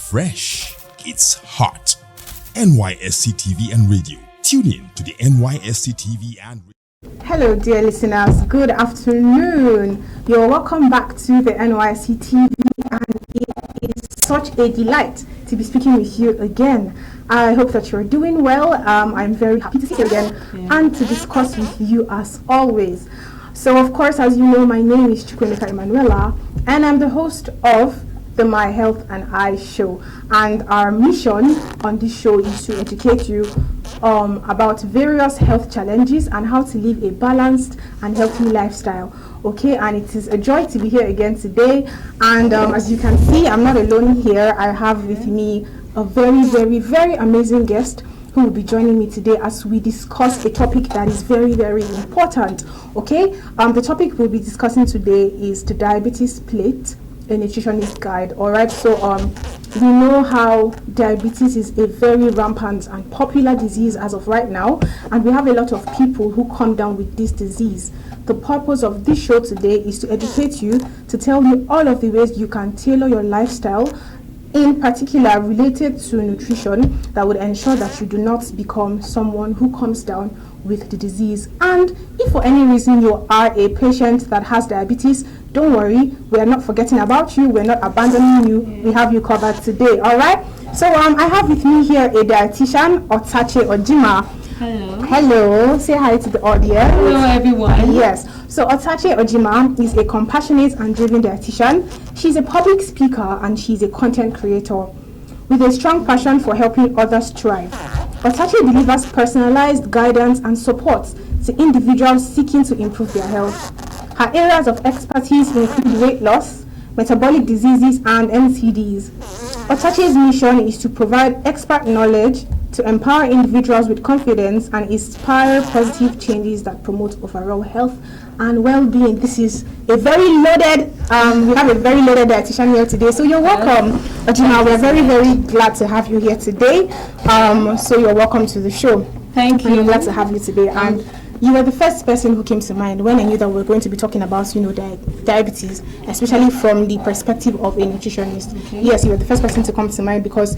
fresh, it's hot. NYSC TV and radio. Tune in to the NYSC TV and radio. Hello, dear listeners. Good afternoon. You're welcome back to the NYSC TV, and it is such a delight to be speaking with you again. I hope that you're doing well. I'm very happy to see you again and to discuss with you as always. So, of course, as you know, my name is Chukwemeka Emanuela, and I'm the host of the My Health and I show. And our mission on this show is to educate you about various health challenges and how to live a balanced and healthy lifestyle. Okay, and it is a joy to be here again today. And as you can see, I'm not alone here. I have with me a very, very, very amazing guest who will be joining me today as we discuss a topic that is very, very important. Okay, the topic we'll be discussing today is the diabetes plate, a nutritionist guide. All right, so we know how diabetes is a very rampant and popular disease as of right now, and we have a lot of people who come down with this disease. The purpose of this show today is to educate you, to tell you all of the ways you can tailor your lifestyle, in particular related to nutrition, that would ensure that you do not become someone who comes down with the disease. And if for any reason you are a patient that has diabetes, don't worry, we are not forgetting about you, we're not abandoning you, we have you covered today. All right, so I have with me here a dietitian, Otache Ojima. Hello, say hi to the audience. Hello everyone. Yes, so Otache Ojima is a compassionate and driven dietitian. She's a public speaker and she's a content creator with a strong passion for helping others thrive. Otache delivers personalized guidance and support to individuals seeking to improve their health. Her areas of expertise include weight loss, metabolic diseases, and NCDs. Otache's mission is to provide expert knowledge to empower individuals with confidence and inspire positive changes that promote overall health and well-being. This is a very loaded, we have a very loaded dietitian here today. So you're welcome, Ojima. We're very, very glad to have you here today. So you're welcome to the show. Thank you. We're glad to have you today. And you were the first person who came to mind when I knew that we were going to be talking about, diabetes, especially from the perspective of a nutritionist. Okay. Yes, you were the first person to come to mind because,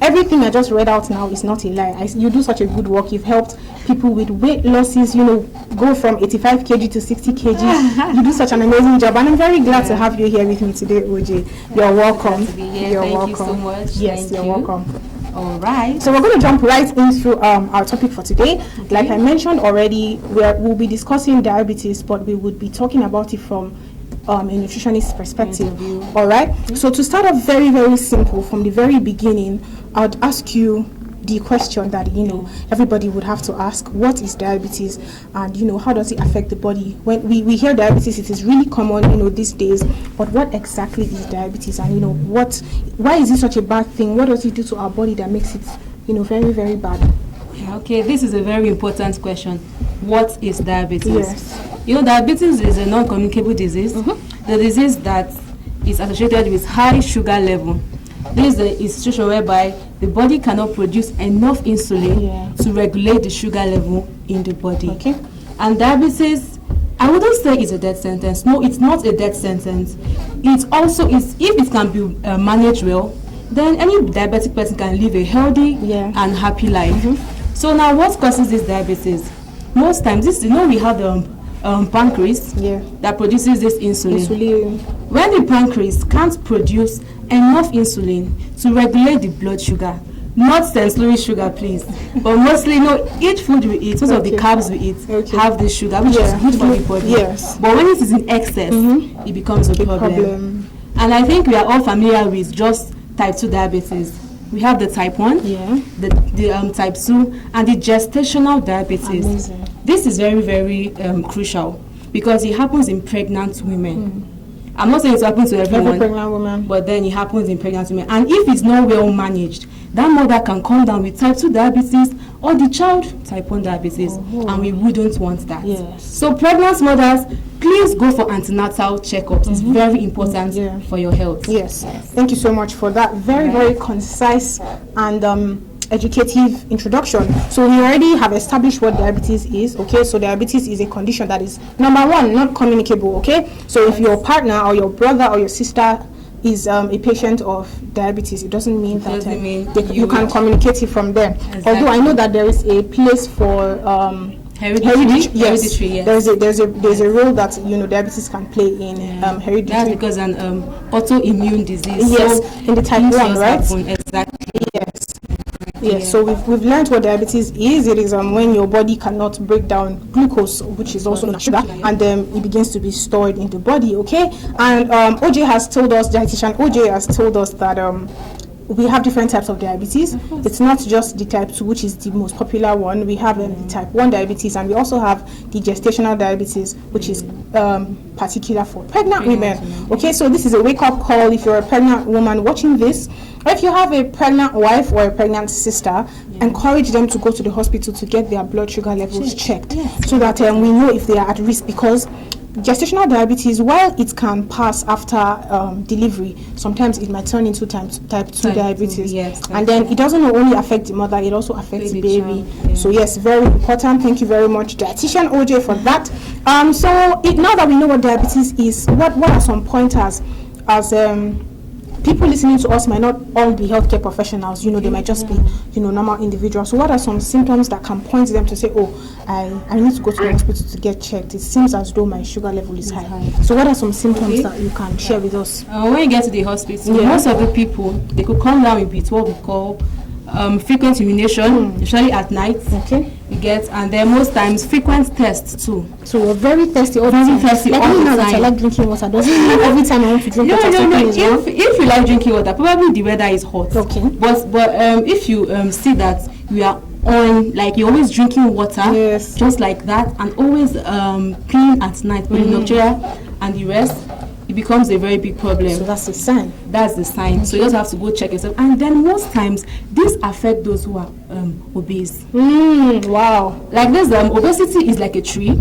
everything I just read out now is not a lie. You do such a good work. You've helped people with weight losses, go from 85 kg to 60 kg. You do such an amazing job, and I'm very glad to have you here with me today, OJ. You're welcome. You're welcome. Thank you so much. Yes, you're welcome. All right. So we're going to jump right into our topic for today. Okay. Like I mentioned already, we'll be discussing diabetes, but we would be talking about it from a nutritionist perspective. All right. Okay. So to start off very, very simple from the very beginning, I'd ask you the question that everybody would have to ask: what is diabetes, and how does it affect the body? When we hear diabetes, it is really common these days, but what exactly is diabetes, and why is it such a bad thing? What does it do to our body that makes it very, very bad? Okay, this is a very important question. What is diabetes? Yes. Diabetes is a non-communicable disease. The disease that is associated with high sugar level. This is the institution whereby the body cannot produce enough insulin to regulate the sugar level in the body. Okay. And diabetes, I wouldn't say it's a death sentence. No, it's not a death sentence. It also is, if it can be managed well, then any diabetic person can live a healthy and happy life. So now, what causes this diabetes? Most times, we have the pancreas that produces this insulin. When the pancreas can't produce enough insulin to regulate the blood sugar, not sensory sugar, please, but mostly each food we eat, most of the carbs we eat have this sugar, which is good for the body. Yes. But when it is in excess, it becomes a problem. And I think we are all familiar with just type 2 diabetes. We have the type 1, the type 2, and the gestational diabetes. Amazing. This is very, very crucial because it happens in pregnant women. I'm not saying it happens to everyone, every pregnant woman, but then it happens in pregnant women. And if it's not well managed, that mother can come down with type 2 diabetes or the child type 1 diabetes, and we wouldn't want that. Yes. So pregnant mothers, please go for antenatal checkups. It's very important for your health. Yes. Thank you so much for that very, very concise and educative introduction. So we already have established what diabetes is. Okay, so diabetes is a condition that is, number one, not communicable. Okay, so if your partner or your brother or your sister is a patient of diabetes, it doesn't mean that you can would. communicate it from them. Exactly. Although I know that there is a place for hereditary. Yes, there's a role that diabetes can play in hereditary. That's because an autoimmune disease. Yes, so in the type 1, right? Exactly. Yes. Yes, so we've learned what diabetes is. It is when your body cannot break down glucose, which is also known as sugar, and it begins to be stored in the body. Okay, and OJ has told us, dietitian OJ has told us that we have different types of diabetes. It's not just the type 2, which is the most popular one. We have the type 1 diabetes, and we also have the gestational diabetes, which is particular for pregnant women. Okay, so this is a wake-up call if you're a pregnant woman watching this. Or if you have a pregnant wife or a pregnant sister, encourage them to go to the hospital to get their blood sugar levels checked, so that we know if they are at risk, because gestational diabetes, while it can pass after delivery, sometimes it might turn into type 2 diabetes. And then it doesn't only affect the mother, it also affects the baby. So yes, very important. Thank you very much, dietitian OJ, for that. Now that we know what diabetes is, what are some pointers as people listening to us might not all be healthcare professionals, they might just be, normal individuals. So what are some symptoms that can point them to say, oh, I need to go to the hospital to get checked. It seems as though my sugar level is high. So what are some symptoms that you can share with us? When you get to the hospital, most of the people, they could come down with what we call frequent urination, usually at night. Okay. You get, and then most times frequent tests too. So you're very thirsty all the time. I like drinking water. Does it mean every time I want to drink water? No. If you like drinking water, probably the weather is hot. Okay. But if you see that you are on, like you're always drinking water, just like that, and always peeing at night, polyneuropia and the rest, it becomes a very big problem. So that's the sign. That's the sign. So you just have to go check yourself. And then most times, this affects those who are obese. Wow. Like this, obesity is like a tree.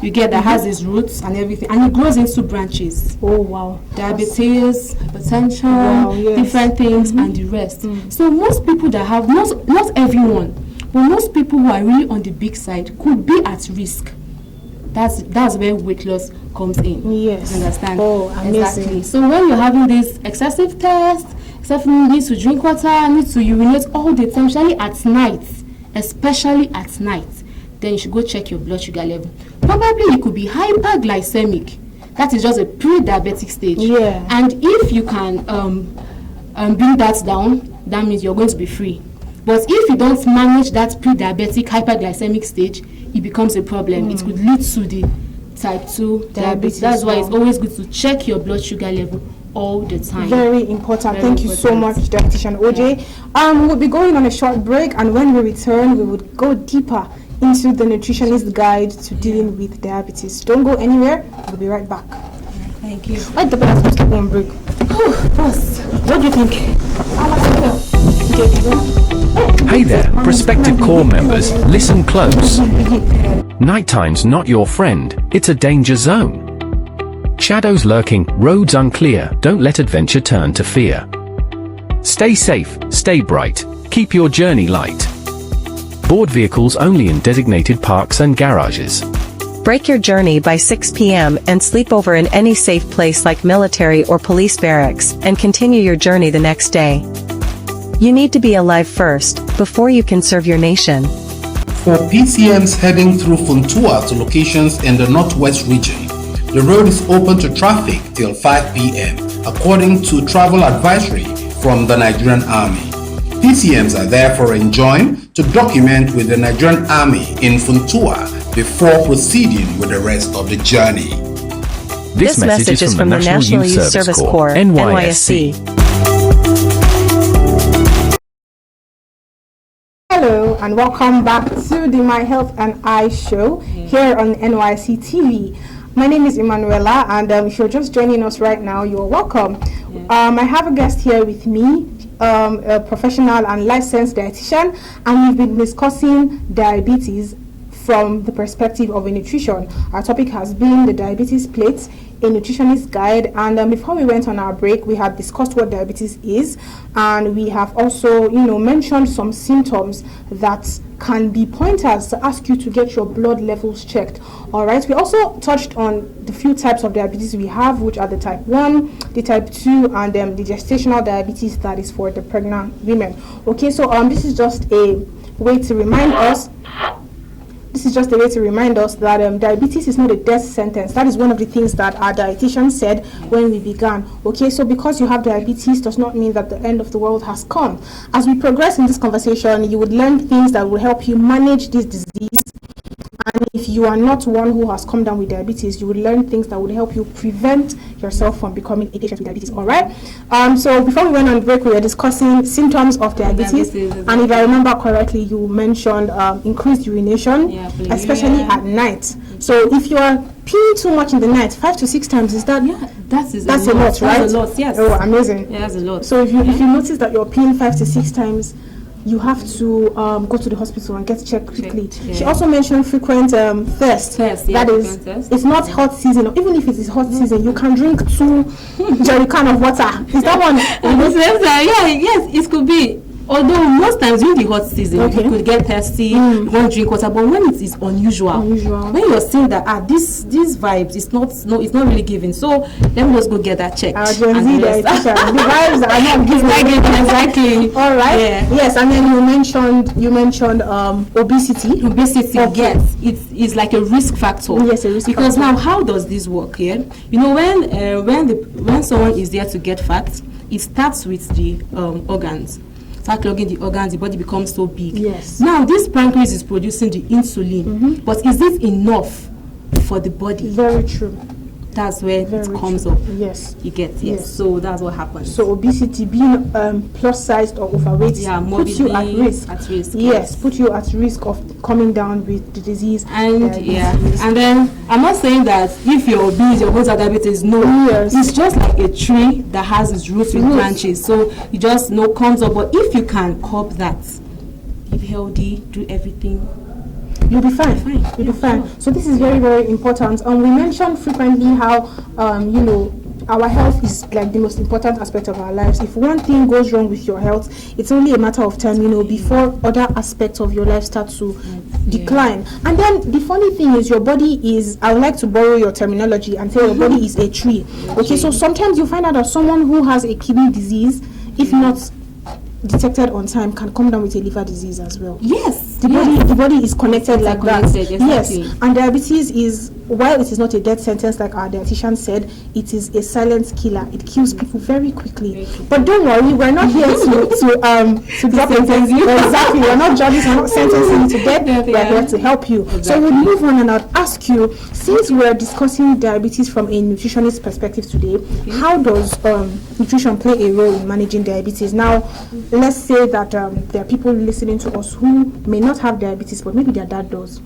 You get that has its roots and everything, and it grows into branches. Oh wow. Diabetes, hypertension, different things, and the rest. So most people that have, not everyone, but most people who are really on the big side could be at risk. That's where weight loss comes in. Yes. Understand? Oh, amazing. Exactly. So when you're having this excessive thirst, need to drink water, need to urinate all the time, especially at night, then you should go check your blood sugar level. Probably it could be hyperglycemic. That is just a pre-diabetic stage. Yeah. And if you can bring that down, that means you're going to be free. But if you don't manage that pre-diabetic hyperglycemic stage, it becomes a problem. It could lead to the type 2 diabetes. That's why it's always good to check your blood sugar level all the time. Very important. Thank you so much, dietitian OJ. We'll be going on a short break, and when we return, we would go deeper into the nutritionist guide to dealing with diabetes. Don't go anywhere. We'll be right back. Thank you. Wait, the let's go on break. Boss, what do you think? Hey there, prospective core members, listen close. Nighttime's not your friend, it's a danger zone. Shadows lurking, roads unclear, don't let adventure turn to fear. Stay safe, stay bright, keep your journey light. Board vehicles only in designated parks and garages. Break your journey by 6 p.m. and sleep over in any safe place like military or police barracks, and continue your journey the next day. You need to be alive first, before you can serve your nation. For PCMs heading through Funtua to locations in the Northwest region, the road is open to traffic till 5 p.m. according to travel advisory from the Nigerian Army. PCMs are therefore enjoined to document with the Nigerian Army in Funtua before proceeding with the rest of the journey. This message is from the National Youth Service Corps, NYSC. Hello and welcome back to the My Health and I show here on NYSC TV. My name is Emanuela, and if you're just joining us right now, you're welcome. I have a guest here with me, a professional and licensed dietitian, and we've been discussing diabetes from the perspective of a nutrition. Our topic has been the diabetes plate, a nutritionist guide, and before we went on our break, we had discussed what diabetes is, and we have also mentioned some symptoms that can be pointers to ask you to get your blood levels checked. All right. We also touched on the few types of diabetes we have, which are the type 1, the type 2, and the gestational diabetes that is for the pregnant women. Okay, so this is just a way to remind us. This is just a way to remind us that diabetes is not a death sentence. That is one of the things that our dietitian said when we began. Okay, so because you have diabetes does not mean that the end of the world has come. As we progress in this conversation, you would learn things that will help you manage this disease. And if you are not one who has come down with diabetes, you will learn things that will help you prevent yourself from becoming a patient with diabetes. All right. So before we went on break, we were discussing symptoms of diabetes. And if I remember correctly, you mentioned increased urination, especially at night. So if you are peeing too much in the night, 5 to 6 times, is that? Yeah, that's a lot, right? That's a lot. Yes. Oh, amazing. Yeah, that's a lot. So if you notice that you're peeing 5 to 6 times, you have to go to the hospital and get checked quickly. She also mentioned frequent thirst. That is, it's not hot season, or even if it is hot season, you can drink 2 jerrycan of water. Is that one? Yes, it could be. Although most times during the hot season, you could get thirsty, you won't drink water. But when it is unusual, when you're seeing that these vibes, it's not really giving. So let me just go get that checked. The vibes are not giving. Exactly. All right. Yeah. Yes, and then you mentioned obesity. Yes, it's like a risk factor. Yes, a risk factor. Because now, how does this work? Yeah, you know, when someone is there to get fat, it starts with the organs. Start clogging the organs, the body becomes so big. Yes. Now this pancreas is producing the insulin, but is it enough for the body? Very true. That's where it comes up. Yes. You get yes. So that's what happens. So obesity, being plus sized or overweight, puts you at risk. Yes, put you at risk of coming down with the disease. And and then I'm not saying that if you're obese, you're going to have diabetes. No, it's just like a tree that has its roots with branches. So you just comes up. But if you can curb that, live healthy, do everything, you'll be fine. You'll be fine. So this is very, very important. We mentioned frequently how our health is like the most important aspect of our lives. If one thing goes wrong with your health, it's only a matter of time, before other aspects of your life start to decline. And then the funny thing is, your body is, I would like to borrow your terminology and say your body is a tree. Okay, so sometimes you find out that someone who has a kidney disease, if not detected on time, can come down with a liver disease as well. Yes. The body is connected like that. Exactly. Yes. And diabetes is, while it is not a death sentence like our dietitian said, it is a silent killer. It kills people very quickly. But don't worry, we're not here to drop sentences. Exactly. We're not judges, we're not sentencing you to death. We're here to help you. Exactly. So we'll move on, and I'll ask you, since we're discussing diabetes from a nutritionist perspective today, how does nutrition play a role in managing diabetes? Now, let's say that there are people listening to us who may not have diabetes, but maybe their dad does,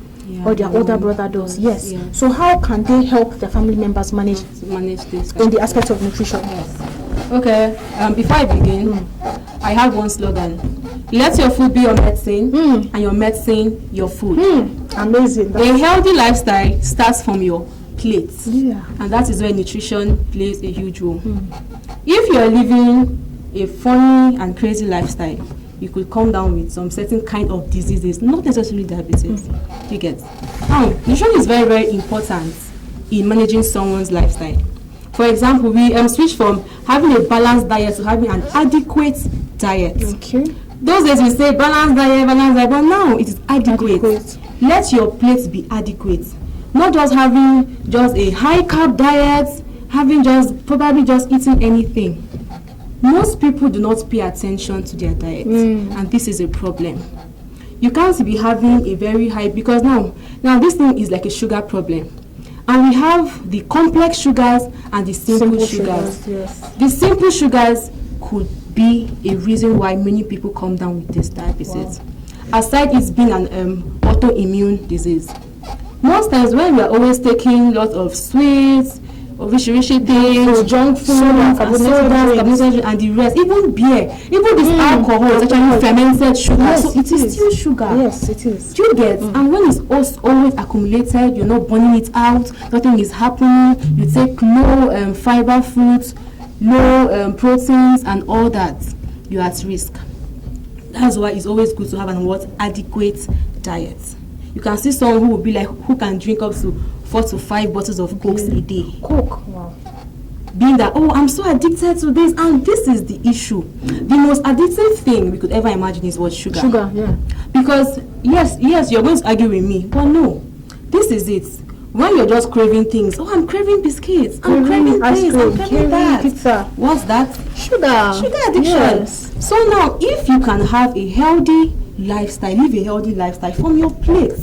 or their older brother does. Yes. So how can they help their family members manage this in the aspect of nutrition? Yes. Okay. Before I begin, I have one slogan: let your food be your medicine, and your medicine your food. Amazing. A healthy lifestyle starts from your plate, and that is where nutrition plays a huge role. If you are living a funny and crazy lifestyle, you could come down with some certain kind of diseases, not necessarily diabetes. You get. Now, nutrition is very, very important in managing someone's lifestyle. For example, we switch from having a balanced diet to having an adequate diet. Okay. Those days we say balanced diet, but now it is adequate. Let your plate be adequate. Not just having just a high carb diet, having probably just eating anything. Most people do not pay attention to their diet, and this is a problem. You can't be having a very high, because now this thing is like a sugar problem, and we have the complex sugars and the simple sugars. Yes. The simple sugars could be a reason why many people come down with this diabetes. Aside it's being an autoimmune disease. Most times when we are always taking lots of sweets, rich things, junk food, carbonated and the rest, even beer, even this alcohol is actually fermented sugar. Yes, so it is still sugar. Yes, it is. Do you get? And when it's always accumulated, you're not burning it out, nothing is happening. You take low fiber foods, low proteins, and all that, you're at risk. That's why it's always good to have an adequate diet. You can see someone who will be like, who can drink up to 4 to 5 bottles of Coke a day. Coke, wow. Being that, oh, I'm so addicted to this, and this is the issue. The most addictive thing we could ever imagine is what? Sugar. Sugar, yeah. Because yes, you're going to argue with me, but no, this is it. When you're just craving things, oh, I'm craving biscuits, I'm craving this, I'm craving that. Pizza. What's that? Sugar Addiction. Yes. So now, if you can have a healthy lifestyle, live a healthy lifestyle from your plate,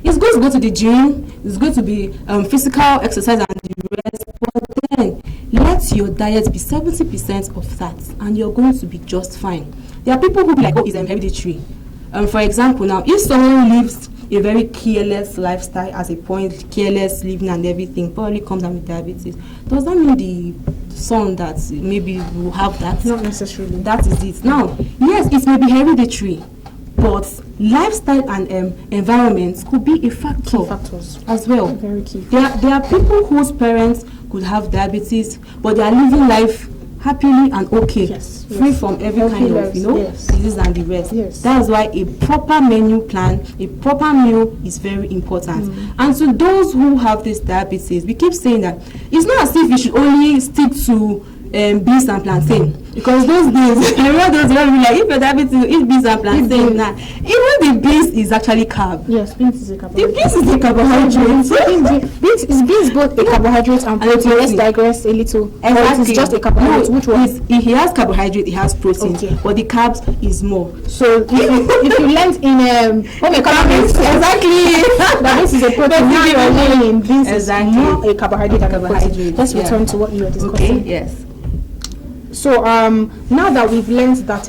it's going to go to the gym, it's going to be physical exercise and the rest, but then let your diet be 70% of that, and you're going to be just fine. There are people who be like, oh, it's hereditary. For example, now, if someone lives a very careless lifestyle as a point, careless living and everything, probably comes down with diabetes, does that mean the son that maybe will have that? Not necessarily. That is it. Now, yes, it may be hereditary, but lifestyle and environment could be a factor. Key factors as well. Very key. There are people whose parents could have diabetes, but they are living life happily and okay, free from every kind of disease and the rest. That's why a proper menu plan, a proper meal is very important. And to those who have this diabetes, we keep saying that it's not as if you should only stick to beans and plantain, because those days, everyone does not be like, if you're diabetes, eat beans and plantain. Nah, even the beans is actually carb. Yes, beans is a carbohydrate. The beans is a carbohydrate. Beans both a carbohydrate and protein. Let's digress a little. Exactly. It's just a carbohydrate. Which one? He has carbohydrate, he has protein, but the carbs is more. So if you learned in home economics, exactly, that this is a protein. Now you are learning beans is more a carbohydrate than a protein. Let's return to what you were discussing. Okay. Yes. So now that we've learned that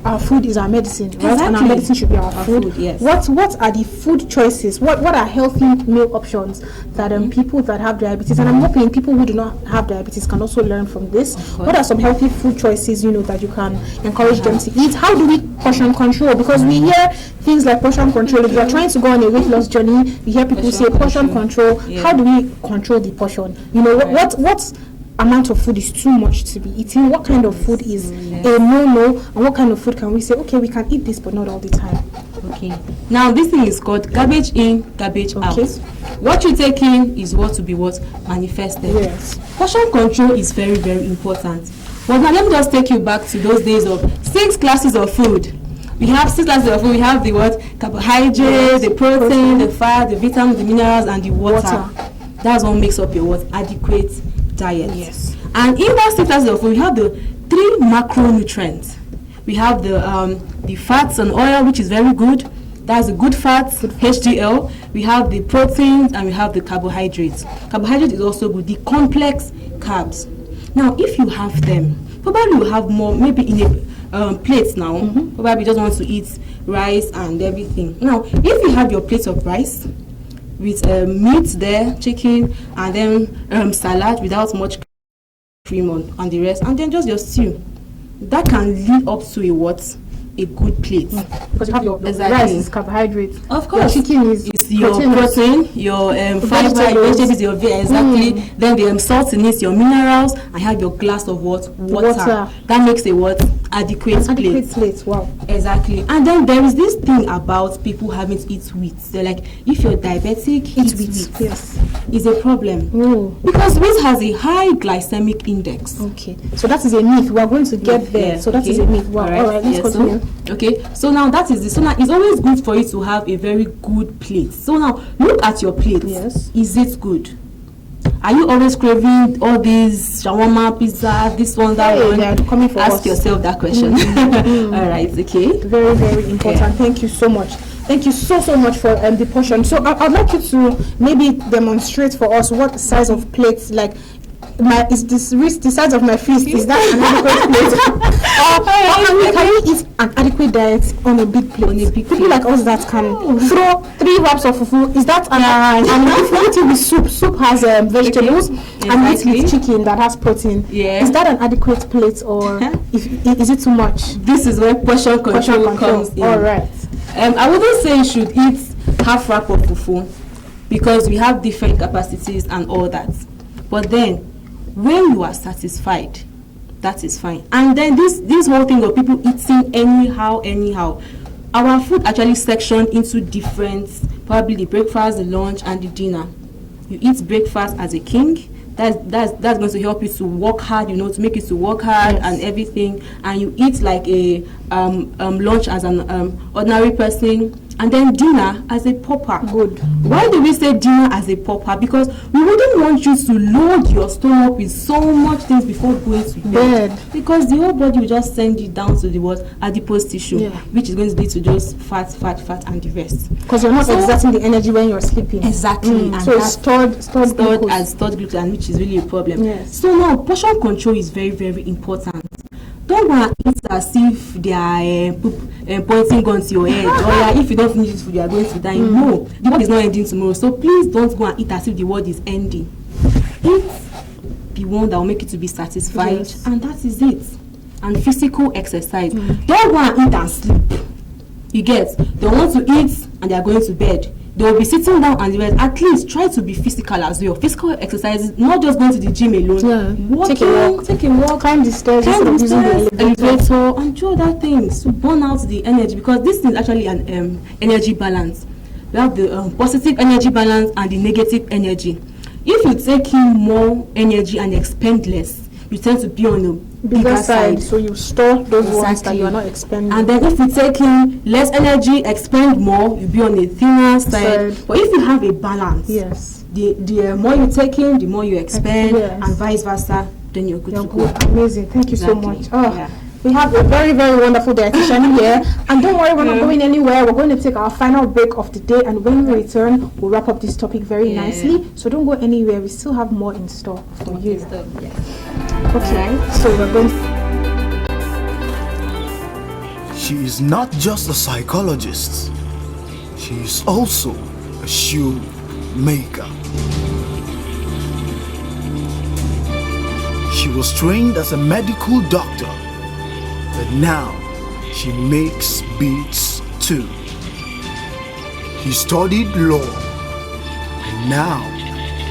our food is our medicine, right? And our medicine should be our food. Yes. What are the food choices? What are healthy meal options that people that have diabetes, and I'm hoping people who do not have diabetes can also learn from this. What are some healthy food choices that you can encourage them to eat? How do we portion control? Because we hear things like portion control. If you are trying to go on a weight loss journey, we hear people say portion control. Yeah. How do we control the portion? What amount of food is too much to be eating? What kind of food is a no-no, and what kind of food can we say, okay, we can eat this but not all the time? Okay, now this thing is called garbage in, garbage out. What you take in is what to be manifested. Yes. Portion control is very, very important. But now let me just take you back to those days of 6 classes of food. We have 6 classes of food. We have the carbohydrate, the protein, the fat, the vitamins, the minerals, and the water. That's what makes up your adequate diet. Yes. And in that 6 classes of food, we have the 3 macronutrients. We have the fats and oil, which is very good. That's the good fats, HDL. We have the proteins, and we have the carbohydrates. Carbohydrate is also good. The complex carbs. Now, if you have them, probably you have more, maybe in a plate now. Probably you just want to eat rice and everything. Now, if you have your plate of rice with meat there, chicken, and then salad without much cream on the rest, and then just your stew, that can lead up to a good plate. Because you have your rice is carbohydrate. Of course. Your chicken is your protein, your fiber, your vegetables, your exactly. Then the salt in it, your minerals, and have your glass of water. That makes a adequate plate. Wow. Exactly. And then there is this thing about people having to eat wheat. They're like, if you're diabetic, eat wheat. Yes. It's a problem. Because wheat has a high glycemic index. Okay. So that is a myth. We are going to get there. So that is a myth. Wow. All right. Let's continue. So now that is so now it's always good for you to have a very good plate. So now look at your plate. Yes. Is it good? Are you always craving all these shawarma, pizza, this one, that one? They are coming for Ask yourself that question. All right, okay. Very, very important. Thank you so much. Thank you so much for the portion. So I'd like you to maybe demonstrate for us what size of plates, like the size of my fist, is that an adequate plate? Can we eat an adequate diet on a big plate? People like us that can throw 3 wraps of fufu, is that and if we eat it with soup has vegetables, and eat with chicken that has protein, is that an adequate plate, or is it too much? This is where portion control comes in. All right. I wouldn't say you should eat half wrap of fufu, because we have different capacities and all that. But then when you are satisfied, that is fine. And then this whole thing of people eating anyhow, our food actually sectioned into different, probably the breakfast, the lunch, and the dinner. You eat breakfast as a king. That's going to help you to work hard, to make you to work hard and everything. And you eat like a lunch as an ordinary person, and then dinner as a pauper. Good. Why do we say dinner as a pauper? Because we wouldn't want you to load your stomach with so much things before going to bed. Because the whole body will just send you down to the adipose tissue, which is going to lead to just fat, and the rest. Because you're not exerting the energy when you're sleeping. Exactly. And so it's stored glucose, and which is really a problem. Yes. So now portion control is very, very important. Don't go and eat as if they are pointing guns to your head, or if you don't finish this food, you are going to die. No, the world is not ending tomorrow. So please don't go and eat as if the world is ending. Eat the one that will make you to be satisfied, and that is it. And physical exercise. Don't go and eat and sleep. You get? They want to eat and they are going to bed. They will be sitting down and rest. At least try to be physical as well. Physical exercise, not just going to the gym alone. Walking, take a walk, climb the stairs, using the elevator, and do other things to burn out the energy, because this is actually an energy balance. We have the positive energy balance and the negative energy. If you take in more energy and expend less, you tend to be on the bigger side. So you store those ones that you are not expending. And then if you take in less energy, expend more, you'll be on the thinner side. But if you have a balance, the more you take in, the more you expend, and vice versa, then you're good to go. Amazing. Thank you so much. We have a very, very wonderful dietitian here. And don't worry, we're not going anywhere. We're going to take our final break of the day. And when we return, we'll wrap up this topic very nicely. So don't go anywhere. We still have more in store for you. Okay, so we're going. She is not just a psychologist. She is also a shoe maker. She was trained as a medical doctor, but now she makes beats too. He studied law, and now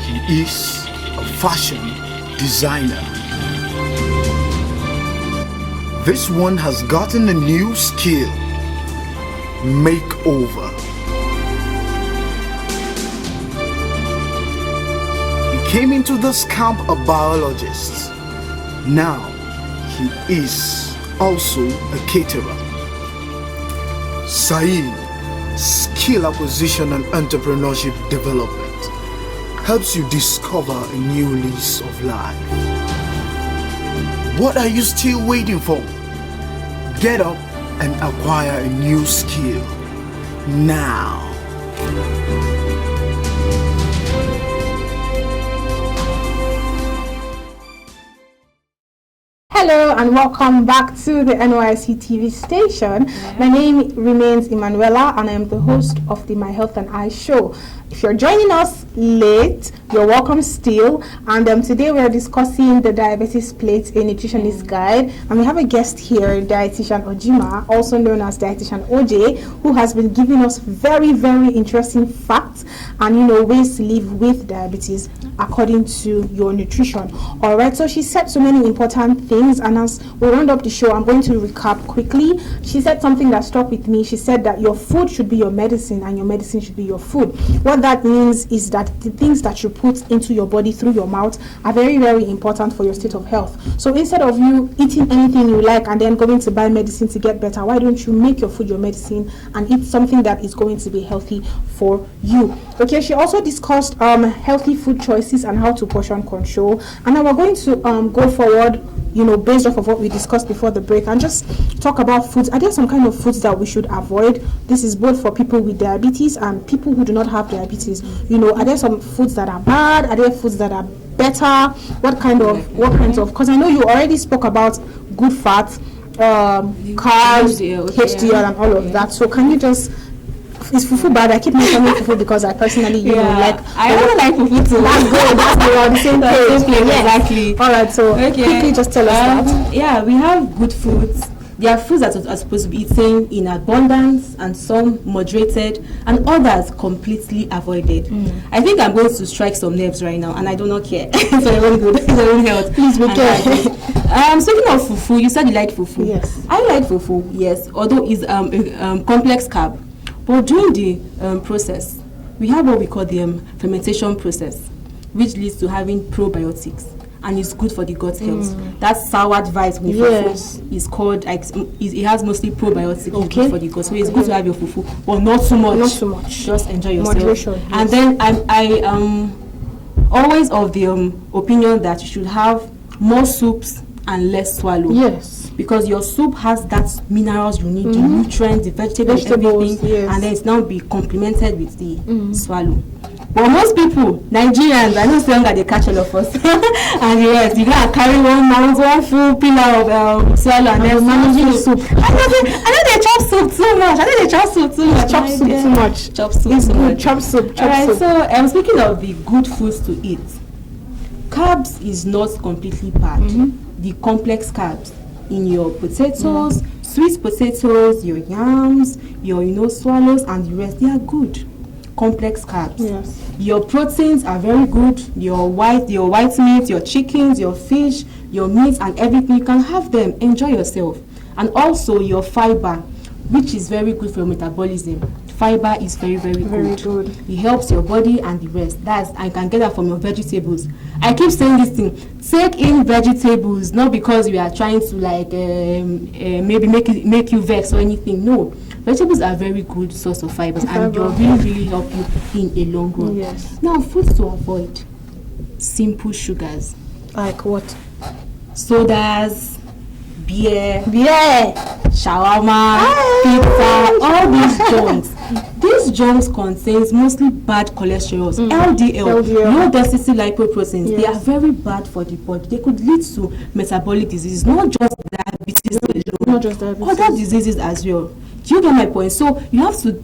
he is a fashion designer. This one has gotten a new skill: makeover. He came into this camp a biologist. Now he is also a caterer. Saeed, skill acquisition and entrepreneurship development, helps you discover a new lease of life. What are you still waiting for? Get up and acquire a new skill now. Hello and welcome back to the NYSC TV station. My name remains Emanuela and I am the host of the My Health and I show. If you're joining us late, you're welcome still. And today we are discussing the Diabetes Plate, a nutritionist guide. And we have a guest here, Dietitian Ojima, also known as Dietitian OJ, who has been giving us very, very interesting facts and ways to live with diabetes according to your nutrition. All right, so she said so many important things, and as we round up the show, I'm going to recap quickly. She said something that stuck with me. She said that your food should be your medicine and your medicine should be your food. What that means is that the things that you put into your body through your mouth are very, very important for your state of health. So instead of you eating anything you like and then going to buy medicine to get better, why don't you make your food your medicine and eat something that is going to be healthy for you? Okay, she also discussed healthy food choices and how to portion control. And now we're going to go forward, based off of what we discussed before the break, and just talk about foods. Are there some kind of foods that we should avoid? This is both for people with diabetes and people who do not have diabetes. Are there some foods that are bad? Are there foods that are better? What kinds of? Because I know you already spoke about good fats, carbs, HDL, and all of that. So can you just? Is fufu bad? I keep mentioning fufu because I personally, like. I really like fufu too. That's good. That's the same page. Exactly. All right. So quickly, just tell us that. Yeah, we have good foods. There are foods that are supposed to be eaten in abundance, and some moderated, and others completely avoided. I think I'm going to strike some nerves right now, and I do not care. For your own good, for your own health. Please be careful. Speaking of fufu, you said you like fufu. Yes. I like fufu, yes, although it's complex carb. But during the process, we have what we call the fermentation process, which leads to having probiotics. And it's good for the gut health. That soured rice with fufu is called, it has mostly probiotics. It's good for the gut. So it's good to have your fufu, but not too much. Not too much. Just enjoy yourself. Moderation. Yes. And then I always of the opinion that you should have more soups and less swallow. Yes. Because your soup has that minerals you need, the nutrients, the vegetables, everything, and then it's now be complemented with the swallow. But most people, Nigerians, I know longer they catch all of us. And yes, you gotta carry one full pillar of swallow and then managing soup. I know they chop soup too much. Chop soup too much. Chop soup. Alright, so speaking of the good foods to eat, carbs is not completely bad. The complex carbs in your potatoes, sweet potatoes, your yams, your swallows and the rest, they are good. Complex carbs. Yes. Your proteins are very good. Your white meat, your chickens, your fish, your meat and everything, you can have them. Enjoy yourself. And also your fiber, which is very good for your metabolism. Fiber is very, very good. It helps your body and the rest. I can get that from your vegetables. I keep saying this thing. Take in vegetables, not because we are trying to maybe make you vex or anything. No. Vegetables are a very good source of fibers and they will really help you in a long run. Yes. Now, foods to avoid. Simple sugars. Like what? Sodas, beer, shawarma, pizza, all these junks. These junks contains mostly bad cholesterol, LDL, low density lipoproteins. They are very bad for the body. They could lead to metabolic diseases, not just diabetes alone, other diseases as well. Do you get my point? So you have to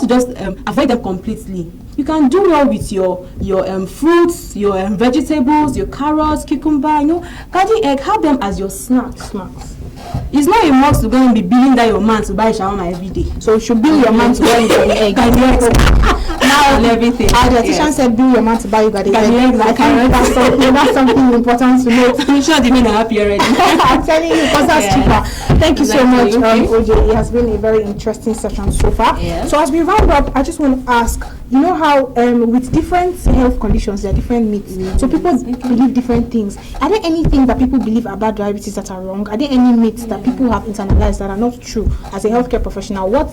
just avoid them completely. You can do well with your fruits, your vegetables, your carrots, cucumber, garden egg. Have them as your snacks. It's not a must to go and be billing that your man to buy shawarma every day. So you should bill your man to buy your egg. Now and everything. Our dietitian said bill your man to buy you garden egg. That's something important to know. I'm sure the men are happy already. I'm telling you, because that's cheaper. Thank you so much, OJ. It has been a very interesting session so far. Yeah. So as we round up, I just want to ask, you know how with different health conditions, there are different myths. So people believe different things. Are there anything that people believe about diabetes that are wrong? Are there any myths that people have internalized that are not true? As a healthcare professional, what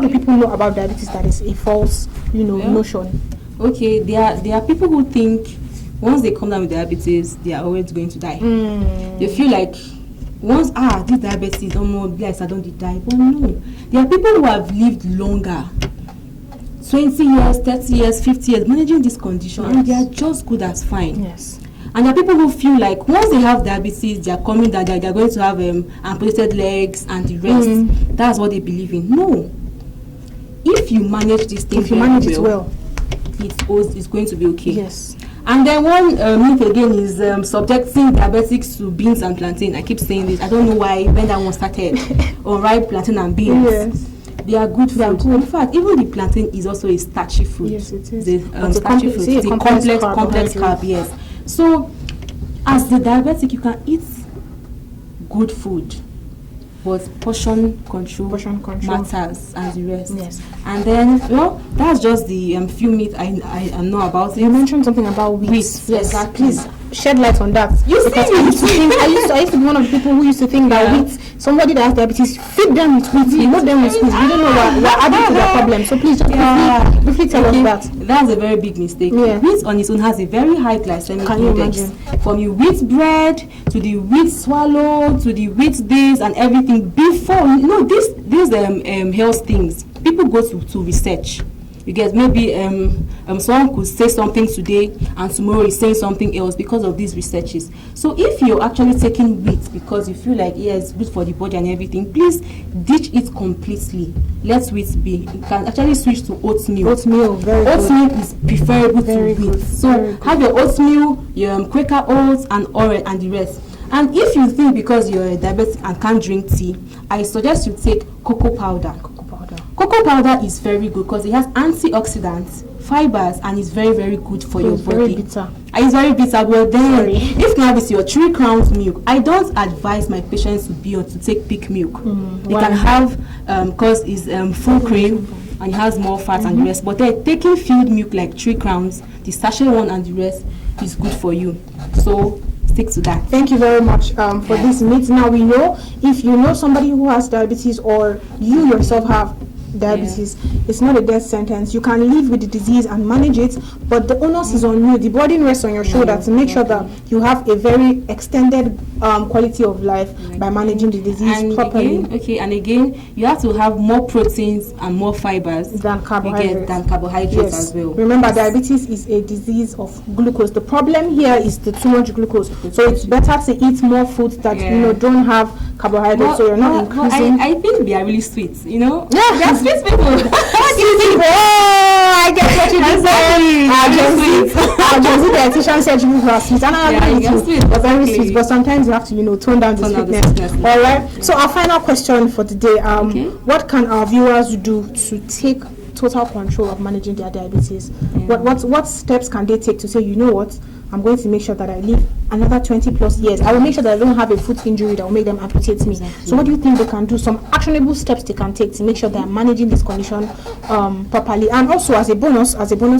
do people know about diabetes that is a false, notion? Okay, there are people who think once they come down with diabetes, they are always going to die. They feel like once this diabetes, I don't die. But no, there are people who have lived longer. 20 years, 30 years, 50 years, managing this condition, and they are just good as fine. Yes. And there are people who feel like once they have diabetes, they are coming that they are going to have amputated legs and the rest. That's what they believe in. No. If you manage this thing, it's going to be okay. Yes. And then one myth again is subjecting diabetics to beans and plantain. I keep saying this. I don't know why when that one started. Or ripe plantain and beans. Yes. They are good food. In fact, even the plantain is also a starchy food. Yes, it is. It's a complex carb, yes. So, as the diabetic, you can eat good food, but portion control matters and the rest. Yes. And then, that's just the few myths I know about it. You mentioned something about wheat. Yes, exactly. Please shed light on that. I used to be one of the people who used to think that wheat, somebody that has diabetes, feed them with wheat, load them with wheat. We don't know we're adding to their problem. So please just briefly tell us that. That's a very big mistake. Yeah. Wheat on its own has a very high glycemic index. From the wheat bread to the wheat swallow to the wheat this and everything. Before these health things, people go to research. You get maybe someone could say something today and tomorrow is saying something else because of these researches. So if you're actually taking wheat because you feel like it's good for the body and everything, please ditch it completely. Let wheat be. You can actually switch to oatmeal. Oatmeal is preferable to wheat. So have your oatmeal, your Quaker oats and oil and the rest. And if you think because you're a diabetic and can't drink tea, I suggest you take cocoa powder. Cocoa powder is very good because it has antioxidants, fibers, and it's very, very good for your body. Very bitter. And it's very bitter, but then if now it's your 3 crowns milk, I don't advise my patients to take peak milk. They can have because it's full cream and it has more fat and the rest. But then taking filled milk like 3 crowns, the sachet one and the rest is good for you. So stick to that. Thank you very much for this meet. Now we know if you know somebody who has diabetes or you yourself have diabetes, it's not a death sentence. You can live with the disease and manage it, but the onus is on you. The burden rests on your shoulder to make sure that you have a very extended quality of life by managing the disease properly. And again, you have to have more proteins and more fibers than carbohydrates as well. Remember, diabetes is a disease of glucose. The problem here is the too much glucose. So it's better to eat more foods that don't have carbohydrates, so you're not increasing. I think they are really sweet, Yeah, they are sweet people. What do you think? Oh, I get what you just said. The dietitian said you are sweet, and I agree, but very sweet. But sometimes you have to, tone down the sweetness. All right. So our final question for the day: what can our viewers do to take total control of managing their diabetes? What steps can they take to say, you know what, I'm going to make sure that I live another 20 plus years. I will make sure that I don't have a foot injury that will make them amputate me. So what do you think they can do? Some actionable steps they can take to make sure they are managing this condition properly. And also as a bonus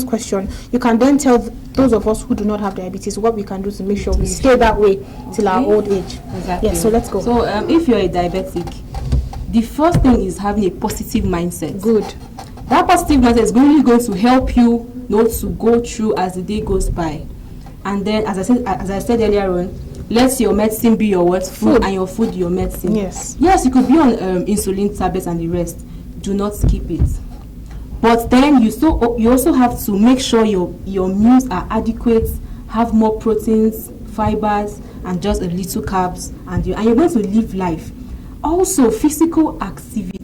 question, you can then tell those of us who do not have diabetes what we can do to make sure we stay that way till our old age. Exactly. Yes, so let's go. So if you're a diabetic, the first thing is having a positive mindset. Good. That positive mindset is really going to help you not to go through as the day goes by. And then, as I said earlier on, let your medicine be your what? Food, and your food your medicine. Yes. Yes, you could be on insulin tablets and the rest. Do not skip it. But then you also have to make sure your meals are adequate, have more proteins, fibers, and just a little carbs, and you're going to live life. Also, physical activities.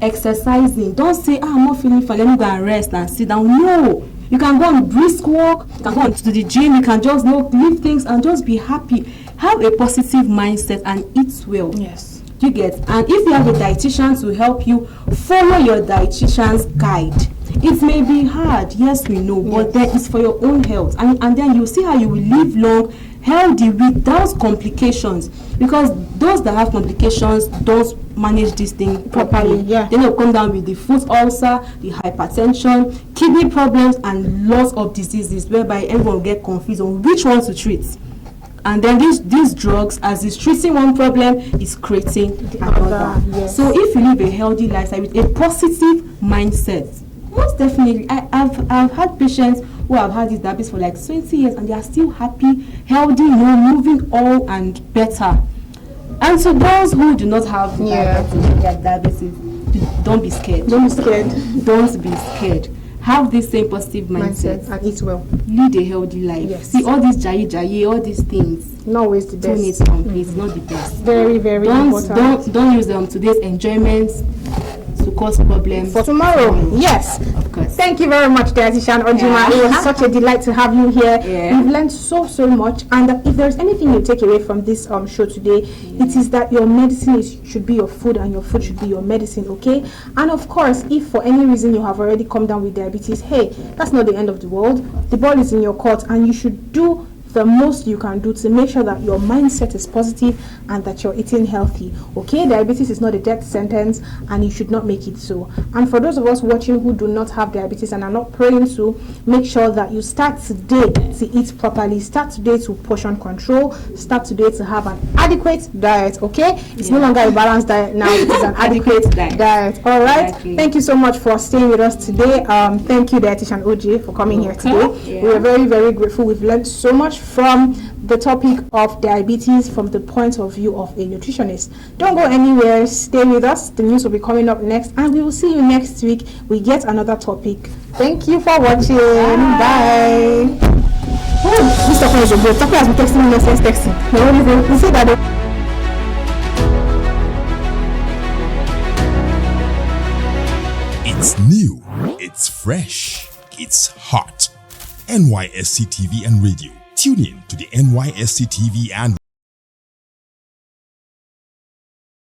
Exercising. Don't say, I'm not feeling fine, let me go and rest and sit down. No. You can go on brisk walk, you can go to the gym, you can just lift things and just be happy. Have a positive mindset and eat well. Yes. You get? And if you have a dietitian to help you, follow your dietitian's guide. It may be hard, yes, we know, but then it's for your own health. And then you'll see how you will live long, healthy, without complications. Because those that have complications don't manage this thing properly. Yeah. Then they'll come down with the foot ulcer, the hypertension, kidney problems, and lots of diseases, whereby everyone will get confused on which one to treat. And then these drugs, as it's treating one problem, is creating another. Yes. So if you live a healthy lifestyle with a positive mindset, most definitely, I've had patients who have had this diabetes for like 20 years and they are still happy, healthy, moving all and better. And so those who do not have diabetes, don't be scared. Don't be scared. Don't be scared. Have this same positive mindset and eat well. Lead a healthy life. Yes. See all these jaye, all these things. Not always the best. It's not the best. Very, very important. Don't use today's enjoyments to cause problems for tomorrow. Yes, of course. Thank you very much, Dietitian Ojima. It was such a delight to have you here. We've learned so much, and if there's anything you take away from this show today, it is that your medicine should be your food and your food should be your medicine. Okay, and of course, if for any reason you have already come down with diabetes, hey, that's not the end of the world. The ball is in your court, and you should do the most you can do to make sure that your mindset is positive and that you're eating healthy. Okay, diabetes is not a death sentence and you should not make it so. And for those of us watching who do not have diabetes and are not praying to, make sure that you start today to eat properly, start today to portion control, start today to have an adequate diet. Okay, it's no longer a balanced diet now, it is an adequate diet. All right, thank you so much for staying with us today. Thank you, Dietitian OJ, for coming here today. We are very, very grateful. We've learned so much from the topic of diabetes from the point of view of a nutritionist. Don't go anywhere, stay with us. The news will be coming up next, and we will see you next week with yet another topic. Thank you for watching. Bye. This talker is a good talker, has been texting me, nonsense texting. You see that. It's new, it's fresh, it's hot. NYSC TV and radio. Tune in to the NYSC TV and